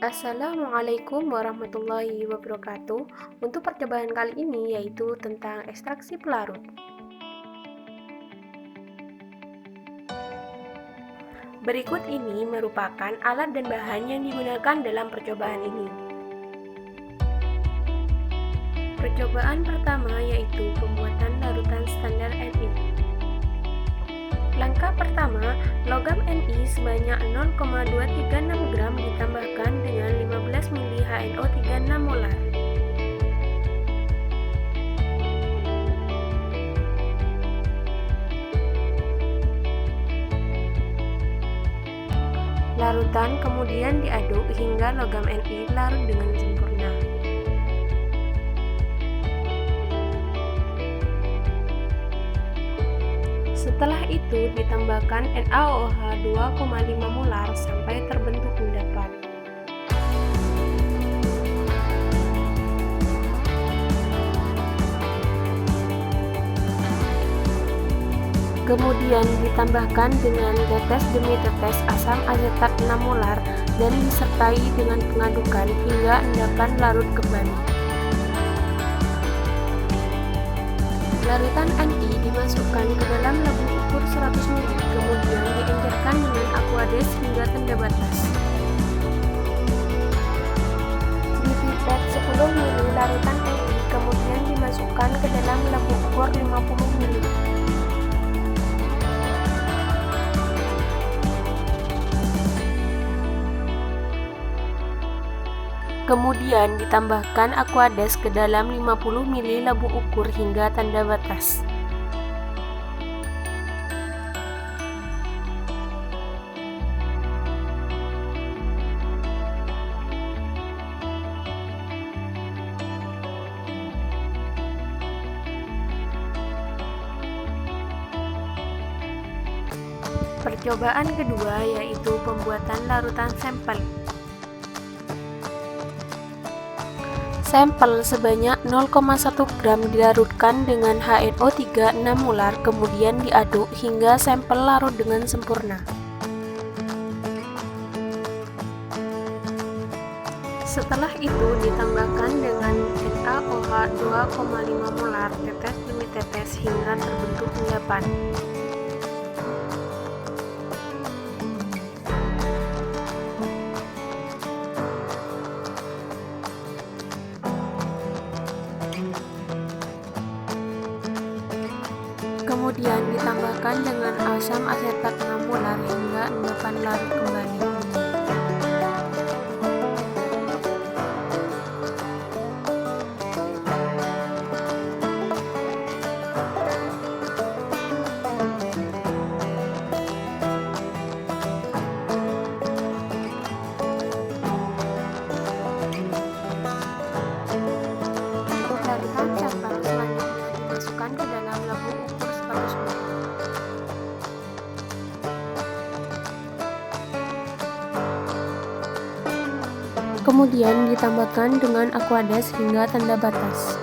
Assalamualaikum warahmatullahi wabarakatuh. Untuk percobaan kali ini yaitu tentang ekstraksi pelarut. Berikut ini merupakan alat dan bahan yang digunakan dalam percobaan ini. Percobaan pertama yaitu pembuatan larutan standar Ni. Langkah pertama, logam Ni sebanyak 0,236 gram ditambahkan dengan 15 ml HNO3 6 molar. Larutan kemudian diaduk hingga logam Ni larut dengan sempurna. Setelah itu ditambahkan NaOH 2,5 molar sampai terbentuk endapan. Kemudian ditambahkan dengan tetes demi tetes asam asetat 6 molar dan disertai dengan pengadukan hingga endapan larut kembali. Larutan Ni dimasukkan ke dalam lembu ukur 100 ml, kemudian diencerkan dengan aquades hingga tanda batas. Di pipet 10 ml larutan Ni kemudian dimasukkan ke dalam lembu ukur 50 ml. Kemudian ditambahkan aquades ke dalam 50 ml lembu ukur hingga tanda batas. Percobaan kedua yaitu pembuatan larutan sampel. Sampel sebanyak 0,1 gram dilarutkan dengan HNO3 6 molar, kemudian diaduk hingga sampel larut dengan sempurna. Setelah itu ditambahkan dengan NaOH 2,5 molar tetes demi tetes hingga terbentuk endapan. Kemudian ditambahkan dengan asam asetat 6 molar hingga endapan larut kembali. Untuk larutan sampel selanjutnya dimasukkan ke dalam lembu ukur 100 ml. Kemudian ditambahkan dengan aquades hingga tanda batas.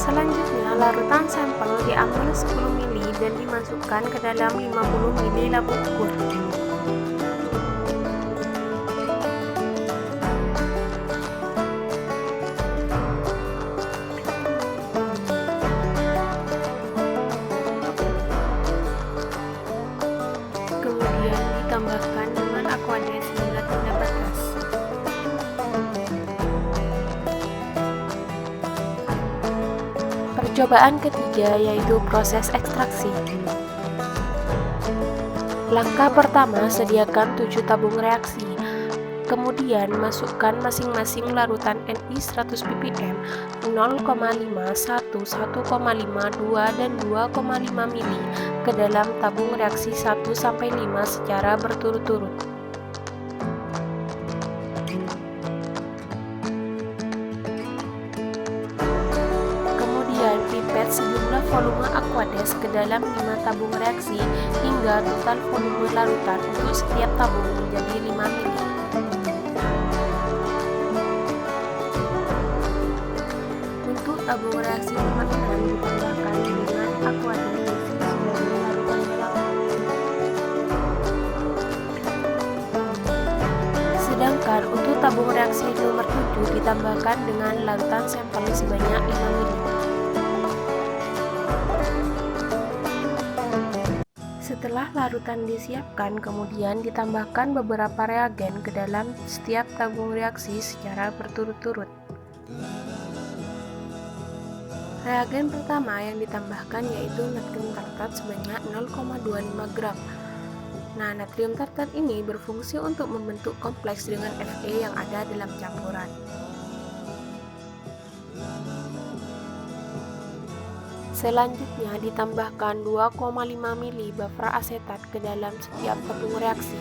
Selanjutnya, larutan sampel diambil 10 ml dan dimasukkan ke dalam 50 ml lembu ukur. Kemudian ditambahkan dengan aquades hingga tanda batas. Percobaan ketiga yaitu proses ekstraksi. Langkah pertama, sediakan 7 tabung reaksi. Kemudian masukkan masing-masing larutan Ni 100 ppm, 0,5, 1, 1,5, 2, dan 2,5 ml ke dalam tabung reaksi 1-5 secara berturut-turut. Kemudian pipet sejumlah volume aquades ke dalam 5 tabung reaksi hingga total volume larutan untuk setiap tabung menjadi 5 mili. Untuk tabung reaksi nomor 6 ditambahkan dengan aqua diisi sebagai larutan pelapis. Sedangkan untuk tabung reaksi nomor 7 ditambahkan dengan larutan sampel sebanyak 5 mili. Setelah larutan disiapkan, kemudian ditambahkan beberapa reagen ke dalam setiap tabung reaksi secara berturut-turut. Reagen pertama yang ditambahkan yaitu natrium tartrat sebanyak 0,25 gram. Nah, natrium tartrat ini berfungsi untuk membentuk kompleks dengan Fe yang ada dalam campuran. Selanjutnya ditambahkan 2,5 mili buffer asetat ke dalam setiap tabung reaksi.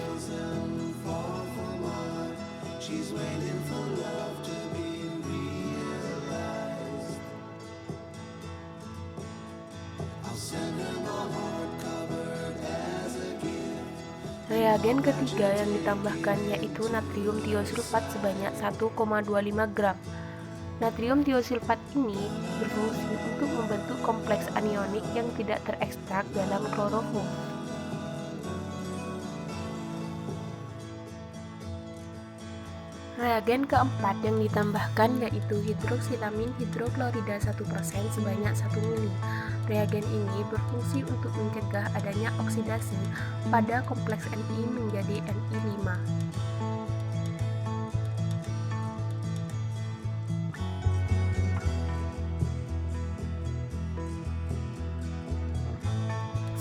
Reagen ketiga yang ditambahkan yaitu natrium tiosulfat sebanyak 1,25 gram. Natrium tiosulfat ini berfungsi untuk membentuk kompleks anionik yang tidak terekstrak dalam klorofom. Reagen keempat yang ditambahkan yaitu hidroksilamin hidroklorida 1% sebanyak 1 mili. Reagen ini berfungsi untuk mencegah adanya oksidasi pada kompleks Ni menjadi Ni5.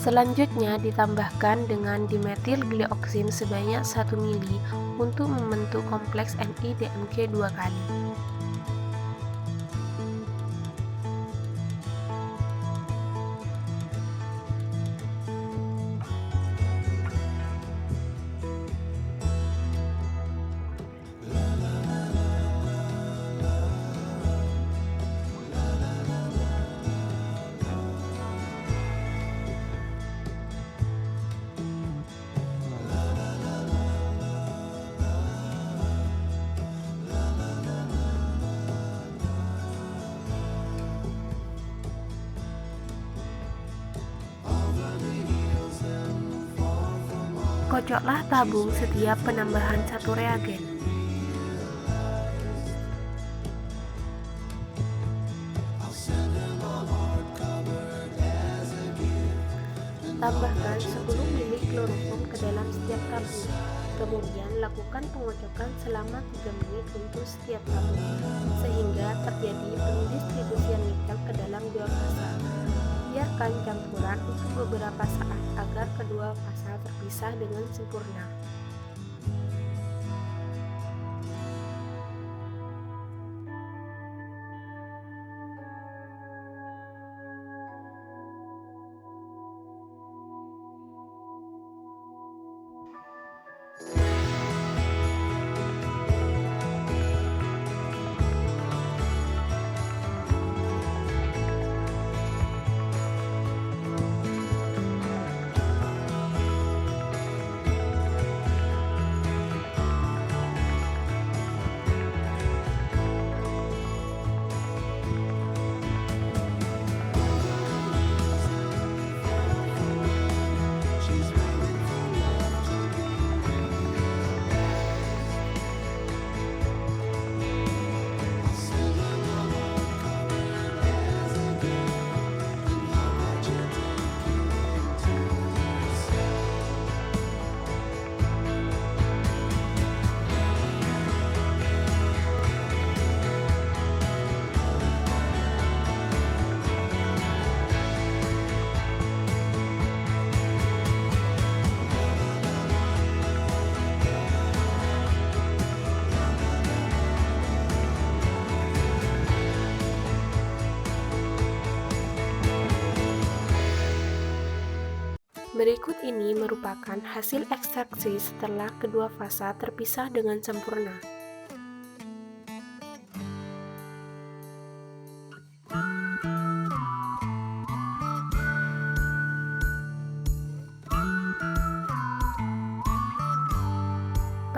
Selanjutnya ditambahkan dengan dimetil glioksin sebanyak 1 mili untuk membentuk kompleks NiDMG 2 kali. Kocoklah tabung setiap penambahan satu reagen. Tambahkan 10 mili kloroform ke dalam setiap tabung. Kemudian lakukan pengocokan selama 3 menit untuk setiap tabung, sehingga terjadi pendistribusian nikel ke dalam dua fasa. Biarkan campuran untuk beberapa saat agar kedua fasa terpisah dengan sempurna. Berikut ini merupakan hasil ekstraksi setelah kedua fasa terpisah dengan sempurna.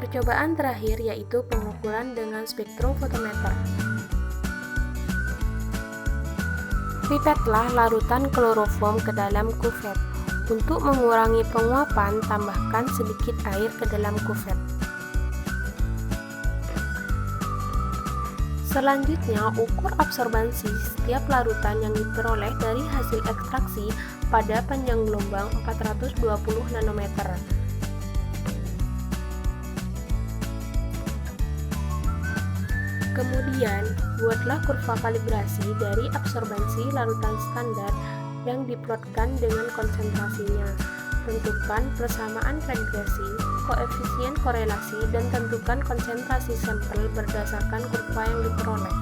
Percobaan terakhir yaitu pengukuran dengan spektrofotometer. Pipetlah larutan kloroform ke dalam kuvet. Untuk mengurangi penguapan, tambahkan sedikit air ke dalam kuvet. Selanjutnya, ukur absorbansi setiap larutan yang diperoleh dari hasil ekstraksi pada panjang gelombang 420 nanometer. Kemudian, buatlah kurva kalibrasi dari absorbansi larutan standar yang diplotkan dengan konsentrasinya. Tentukan persamaan regresi, koefisien korelasi, dan tentukan konsentrasi sampel berdasarkan kurva yang diperoleh.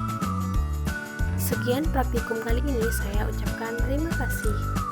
Sekian praktikum kali ini, saya ucapkan terima kasih.